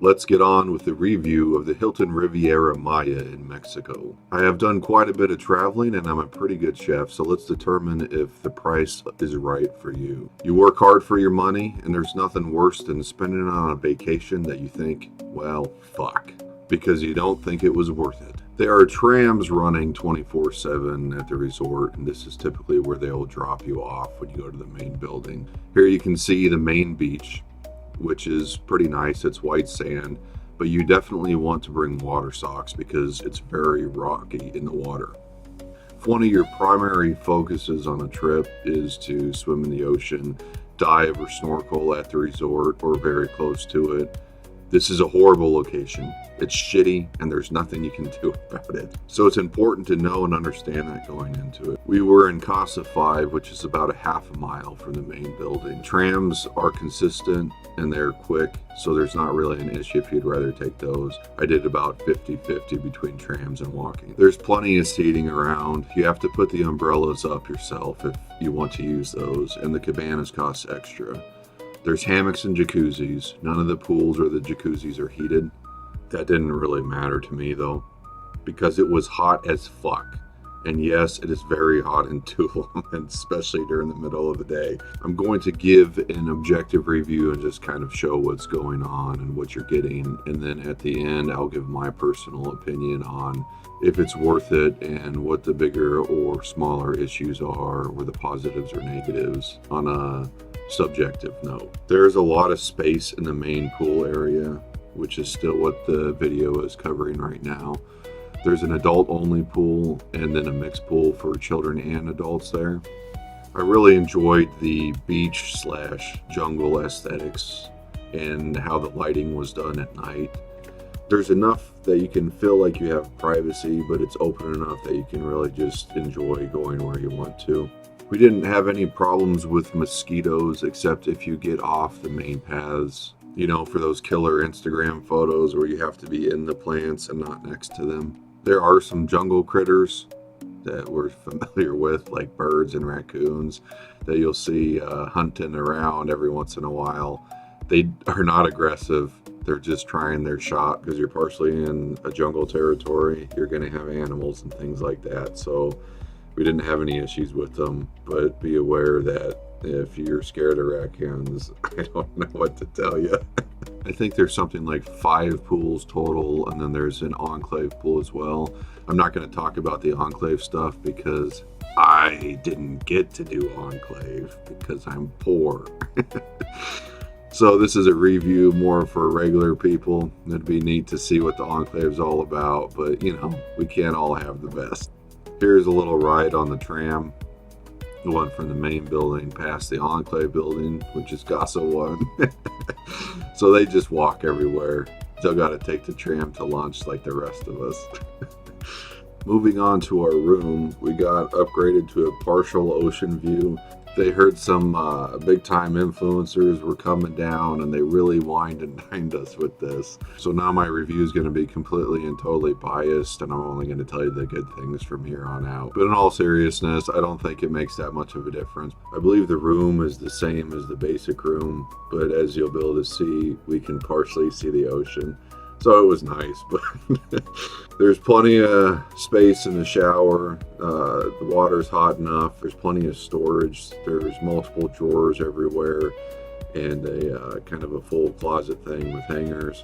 let's get on with the review of the Hilton Riviera Maya in Mexico. I have done quite a bit of traveling and I'm a pretty good chef, so let's determine if the price is right for you. You work hard for your money, and there's nothing worse than spending it on a vacation that you think, well, fuck, because you don't think it was worth it. There are trams running 24/7 at the resort, and this is typically where they'll drop you off when you go to the main building. Here you can see the main beach, which is pretty nice. It's white sand, but you definitely want to bring water socks because it's very rocky in the water. If one of your primary focuses on a trip is to swim in the ocean, dive or snorkel at the resort or very close to it, this is a horrible location. It's shitty and there's nothing you can do about it. So it's important to know and understand that going into it. We were in Casa 5, which is about a half a mile from the main building. Trams are consistent and they're quick, so there's not really an issue if you'd rather take those. I did about 50-50 between trams and walking. There's plenty of seating around. You have to put the umbrellas up yourself if you want to use those, and the cabanas cost extra. There's hammocks and jacuzzis. None of the pools or the jacuzzis are heated. That didn't really matter to me though, because it was hot as fuck. And yes, it is very hot in Tulum, and especially during the middle of the day. I'm going to give an objective review and just kind of show what's going on and what you're getting. And then at the end, I'll give my personal opinion on if it's worth it and what the bigger or smaller issues are, or the positives or negatives on a subjective note. There's a lot of space in the main pool area, which is still what the video is covering right now. There's an adult only pool and then a mixed pool for children and adults there. I really enjoyed the beach / jungle aesthetics and how the lighting was done at night. There's enough that you can feel like you have privacy, but it's open enough that you can really just enjoy going where you want to. We didn't have any problems with mosquitoes except if you get off the main paths, you know, for those killer Instagram photos where you have to be in the plants and not next to them. There are some jungle critters that we're familiar with, like birds and raccoons, that you'll see hunting around every once in a while. They are not aggressive. They're just trying their shot because you're partially in a jungle territory. You're going to have animals and things like that. So we didn't have any issues with them, but be aware that if you're scared of raccoons, I don't know what to tell you. I think there's something like 5 pools total, and then there's an enclave pool as well. I'm not going to talk about the enclave stuff because I didn't get to do enclave because I'm poor. So this is a review more for regular people. It'd be neat to see what the enclave's all about, but you know, we can't all have the best. Here's a little ride on the tram. The one from the main building past the enclave building, which is Casa 1. So they just walk everywhere. Still got to take the tram to lunch like the rest of us. Moving on to our room, we got upgraded to a partial ocean view. They heard some big time influencers were coming down and they really wined and dined us with this. So now my review is going to be completely and totally biased, and I'm only going to tell you the good things from here on out. But in all seriousness, I don't think it makes that much of a difference. I believe the room is the same as the basic room, but as you'll be able to see, we can partially see the ocean. So it was nice, but there's plenty of space in the shower. The water's hot enough. There's plenty of storage. There's multiple drawers everywhere and a kind of a full closet thing with hangers.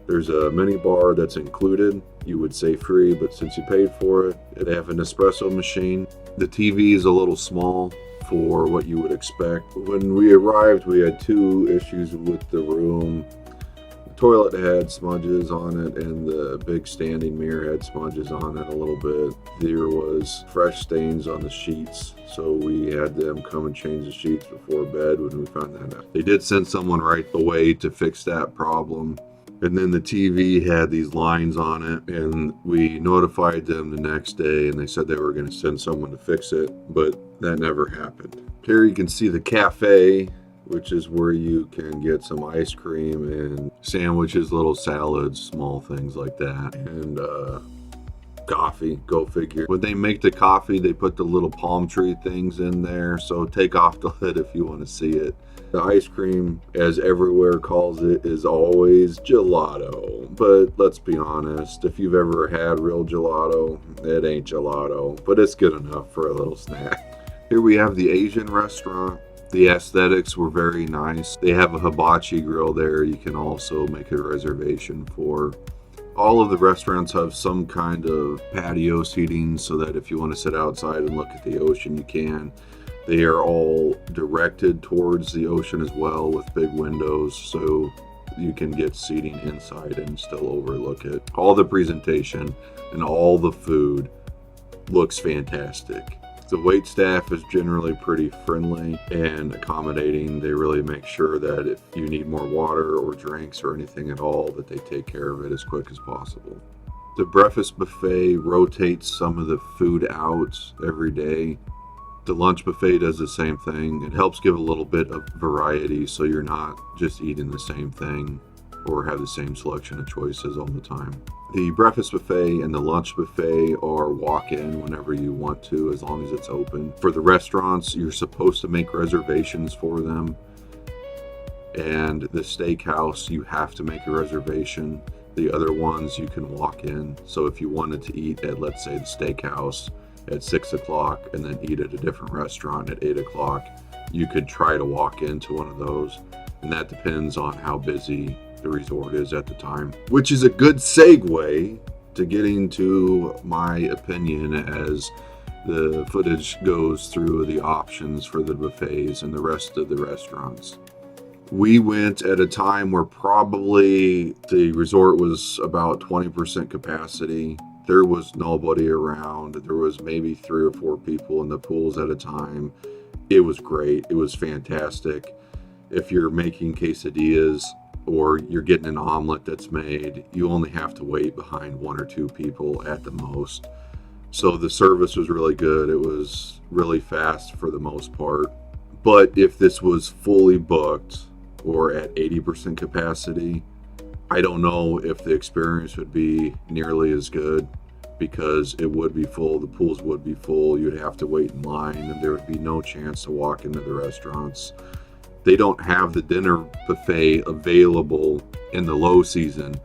There's a mini bar that's included. You would say free, but since you paid for it, they have an espresso machine. The TV is a little small for what you would expect. When we arrived, we had 2 issues with the room. Toilet had smudges on it and the big standing mirror had smudges on it a little bit. There was fresh stains on the sheets, so we had them come and change the sheets before bed when we found that out. They did send someone right away to fix that problem. And then the TV had these lines on it, and we notified them the next day and they said they were going to send someone to fix it, but that never happened. Here you can see the cafe, which is where you can get some ice cream and sandwiches, little salads, small things like that. And Coffee, go figure. When they make the coffee, they put the little palm tree things in there, so take off the lid if you want to see it. The ice cream, as everywhere calls it, is always gelato. But let's be honest, if you've ever had real gelato, it ain't gelato, but it's good enough for a little snack. Here we have the Asian restaurant. The aesthetics were very nice. They have a hibachi grill there you can also make a reservation for. All of the restaurants have some kind of patio seating so that if you want to sit outside and look at the ocean, you can. They are all directed towards the ocean as well with big windows, so you can get seating inside and still overlook it. All the presentation and all the food looks fantastic. The wait staff is generally pretty friendly and accommodating. They really make sure that if you need more water or drinks or anything at all, that they take care of it as quick as possible. The breakfast buffet rotates some of the food out every day. The lunch buffet does the same thing. It helps give a little bit of variety so you're not just eating the same thing or have the same selection of choices all the time. The breakfast buffet and the lunch buffet are walk-in whenever you want to, as long as it's open. For the restaurants, you're supposed to make reservations for them. And the steakhouse, you have to make a reservation. The other ones, you can walk in. So if you wanted to eat at, let's say, the steakhouse at 6 o'clock and then eat at a different restaurant at 8 o'clock, you could try to walk into one of those. And that depends on how busy the resort is at the time, which is a good segue to getting to my opinion as the footage goes through the options for the buffets and the rest of the restaurants. We went at a time where probably the resort was about 20% capacity. There was nobody around. There was maybe 3 or 4 people in the pools at a time. It was great. It was fantastic. If you're making quesadillas or you're getting an omelet that's made, you only have to wait behind 1 or 2 people at the most. So the service was really good. It was really fast for the most part. But if this was fully booked or at 80% capacity, I don't know if the experience would be nearly as good, because it would be full, the pools would be full, you'd have to wait in line, and there would be no chance to walk into the restaurants. They don't have the dinner buffet available in the low season,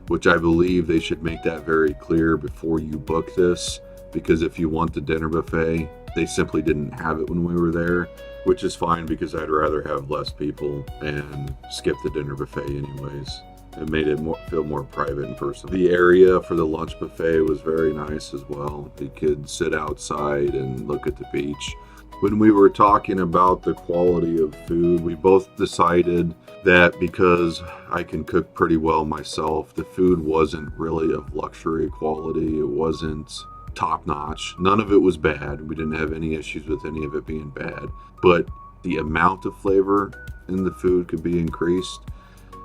which I believe they should make that very clear before you book this, because if you want the dinner buffet, they simply didn't have it when we were there, which is fine because I'd rather have less people and skip the dinner buffet anyways. It made it feel more private and personal. The area for the lunch buffet was very nice as well. You could sit outside and look at the beach. When we were talking about the quality of food, we both decided that because I can cook pretty well myself, the food wasn't really of luxury quality. It wasn't top notch. None of it was bad. We didn't have any issues with any of it being bad. But the amount of flavor in the food could be increased.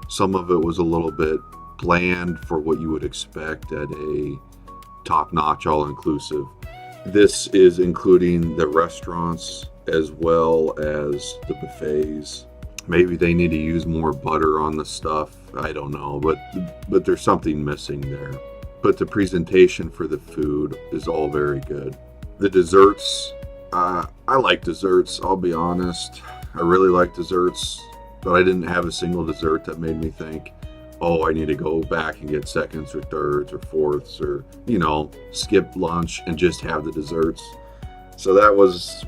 Some of it was a little bit bland for what you would expect at a top-notch all-inclusive. This is including the restaurants as well as the buffets. Maybe they need to use more butter on the stuff. I don't know, but there's something missing there. But the presentation for the food is all very good. The desserts, I like desserts, I'll be honest. I really like desserts. But I didn't have a single dessert that made me think, oh, I need to go back and get seconds or thirds or fourths, or, skip lunch and just have the desserts. So that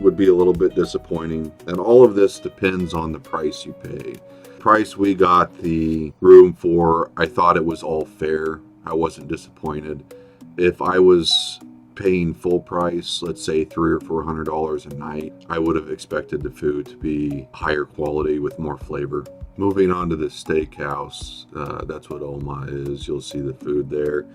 would be a little bit disappointing. And all of this depends on the price you pay. Price we got the room for, I thought it was all fair. I wasn't disappointed. If I was paying full price, let's say $300 or $400 a night, I would have expected the food to be higher quality with more flavor. Moving on to the steakhouse, that's what Oma is. You'll see the food there.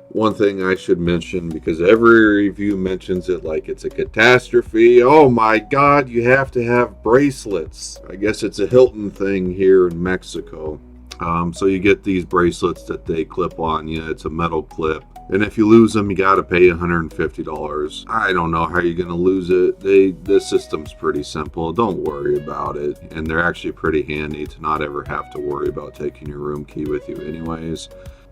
One thing I should mention, because every review mentions it like it's a catastrophe. Oh my God, you have to have bracelets. I guess it's a Hilton thing here in Mexico. So you get these bracelets that they clip on you. It's a metal clip. And if you lose them, you got to pay $150. I don't know how you're going to lose it. The system's pretty simple. Don't worry about it. And they're actually pretty handy to not ever have to worry about taking your room key with you anyways.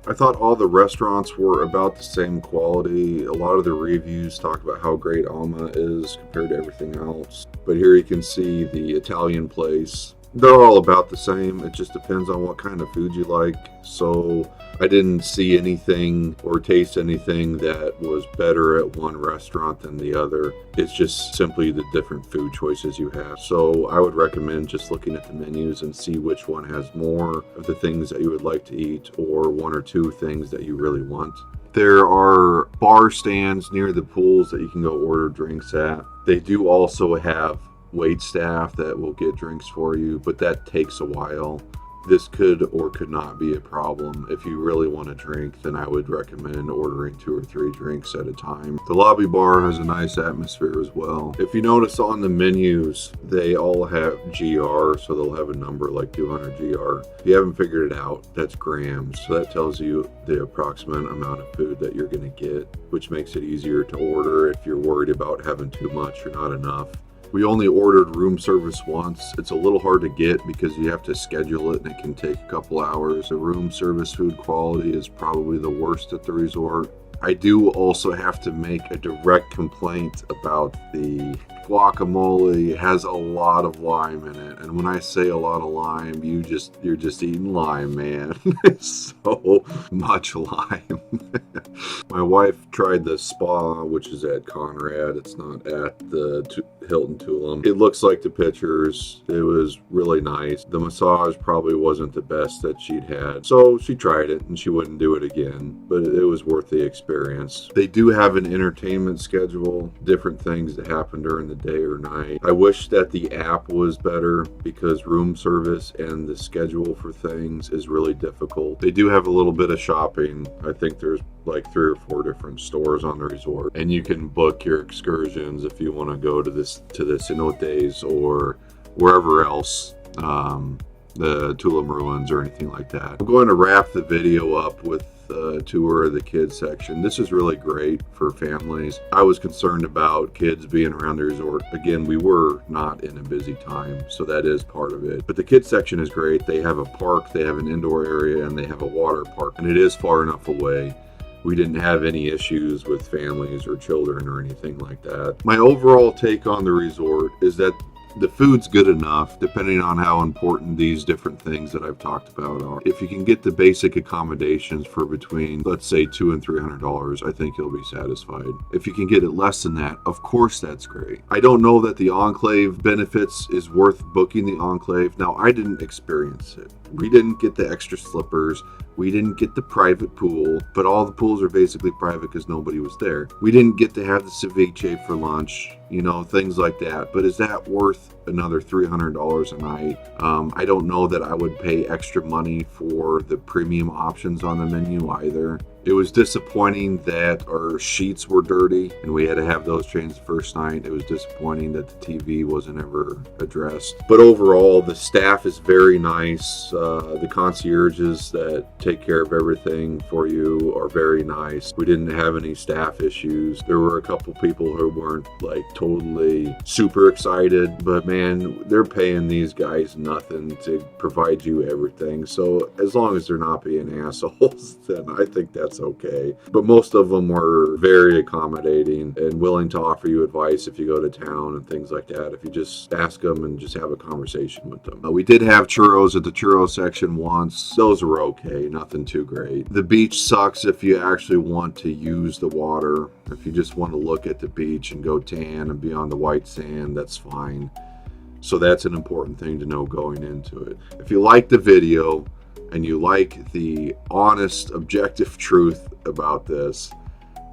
I thought all the restaurants were about the same quality. A lot of the reviews talk about how great Alma is compared to everything else. But here you can see the Italian place. They're all about the same. It just depends on what kind of food you like. So I didn't see anything or taste anything that was better at one restaurant than the other. It's just simply the different food choices you have. So I would recommend just looking at the menus and see which one has more of the things that you would like to eat, or one or two things that you really want. There are bar stands near the pools that you can go order drinks at. They do also have wait staff that will get drinks for you, but that takes a while. This could or could not be a problem. If you really want to drink, then I would recommend ordering 2 or 3 drinks at a time. The lobby bar has a nice atmosphere as well. If you notice on the menus, they all have GR, so they'll have a number like 200 GR. If you haven't figured it out, that's grams. So that tells you the approximate amount of food that you're going to get, which makes it easier to order if you're worried about having too much or not enough. We only ordered room service once. It's a little hard to get because you have to schedule it and it can take a couple hours. The room service food quality is probably the worst at the resort. I do also have to make a direct complaint about the guacamole. It has a lot of lime in it, and when I say a lot of lime, you're just eating lime, man. It's so much lime. My wife tried the spa, which is at Conrad. It's not at the Hilton Tulum. It looks like the pictures. It was really nice. The massage probably wasn't the best that she'd had, so she tried it and she wouldn't do it again, but it was worth the experience. They do have an entertainment schedule, different things that happen during the day or night. I wish that the app was better because room service and the schedule for things is really difficult. They do have a little bit of shopping. I think there's like 3 or 4 different stores on the resort, and you can book your excursions if you want to go to the cenotes or wherever else, the Tulum ruins or anything like that. I'm going to wrap the video up with a tour of the kids section. This is really great for families. I was concerned about kids being around the resort. Again, we were not in a busy time, so that is part of it. But the kids section is great. They have a park, they have an indoor area, and they have a water park, and it is far enough away. We didn't have any issues with families or children or anything like that. My overall take on the resort is that the food's good enough, depending on how important these different things that I've talked about are. If you can get the basic accommodations for between, let's say, $200 and $300, I think you'll be satisfied. If you can get it less than that, of course that's great. I don't know that the Enclave benefits is worth booking the Enclave. Now, I didn't experience it. We didn't get the extra slippers. We didn't get the private pool, but all the pools are basically private because nobody was there. We didn't get to have the ceviche for lunch, things like that. But is that worth another $300 a night? I don't know that I would pay extra money for the premium options on the menu either. It was disappointing that our sheets were dirty and we had to have those changed the first night. It was disappointing that the TV wasn't ever addressed. But overall, the staff is very nice. The concierges that take care of everything for you are very nice. We didn't have any staff issues. There were a couple people who weren't like totally super excited, but man, they're paying these guys nothing to provide you everything. So as long as they're not being assholes, then I think that's okay. But most of them were very accommodating and willing to offer you advice if you go to town and things like that, if you just ask them and just have a conversation with them. We did have churros at the churro section once. Those were okay, nothing too great. The beach sucks if you actually want to use the water. If you just want to look at the beach and go tan and be on the white sand, that's fine. So that's an important thing to know going into it. If you like the video and you like the honest, objective truth about this,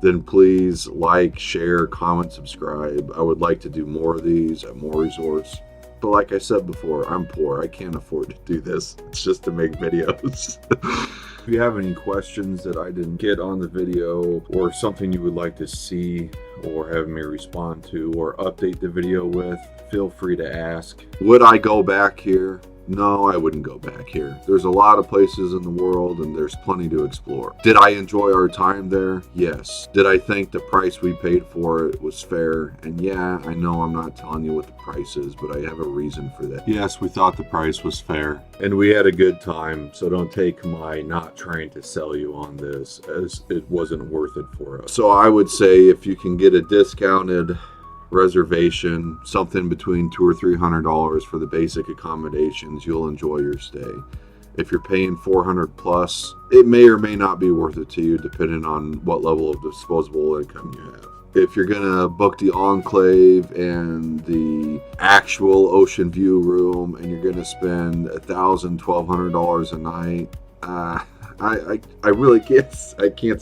then please like, share, comment, subscribe. I would like to do more of these at more resorts. But like I said before, I'm poor. I can't afford to do this. It's just to make videos. If you have any questions that I didn't get on the video, or something you would like to see or have me respond to or update the video with, feel free to ask. Would I go back here? No, I wouldn't go back here. There's a lot of places in the world and there's plenty to explore. Did I enjoy our time there? Yes. Did I think the price we paid for it was fair? And yeah, I know I'm not telling you what the price is, but I have a reason for that. Yes, we thought the price was fair. And we had a good time, so don't take my not trying to sell you on this as it wasn't worth it for us. So I would say if you can get a discounted reservation, something between $200 or $300 for the basic accommodations, you'll enjoy your stay. If you're paying $400 plus, it may or may not be worth it to you depending on what level of disposable income you have. If you're gonna book the enclave and the actual ocean view room and you're gonna spend $1,000, $1,200 a night, I really can't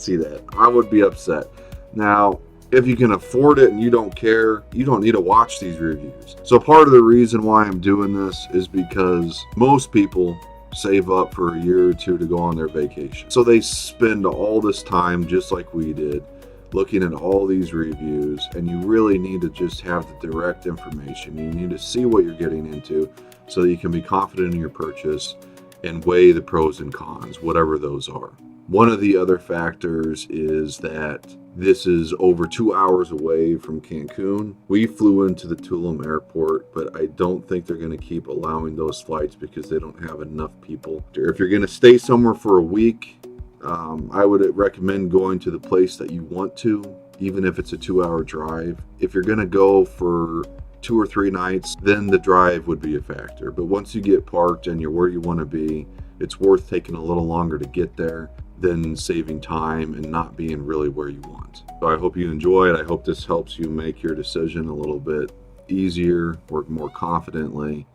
see that. I would be upset. Now, if you can afford it and you don't care, you don't need to watch these reviews. So part of the reason why I'm doing this is because most people save up for a year or two to go on their vacation. So they spend all this time, just like we did, looking at all these reviews, and you really need to just have the direct information. You need to see what you're getting into so that you can be confident in your purchase and weigh the pros and cons, whatever those are. One of the other factors is that this is over 2 hours away from Cancun. We flew into the Tulum airport, but I don't think they're going to keep allowing those flights because they don't have enough people. If you're going to stay somewhere for a week, I would recommend going to the place that you want to, even if it's a 2-hour drive. If you're going to go for 2 or 3 nights, then the drive would be a factor. But once you get parked and you're where you want to be, it's worth taking a little longer to get there than saving time and not being really where you want. So I hope you enjoy it. I hope this helps you make your decision a little bit easier or more confidently.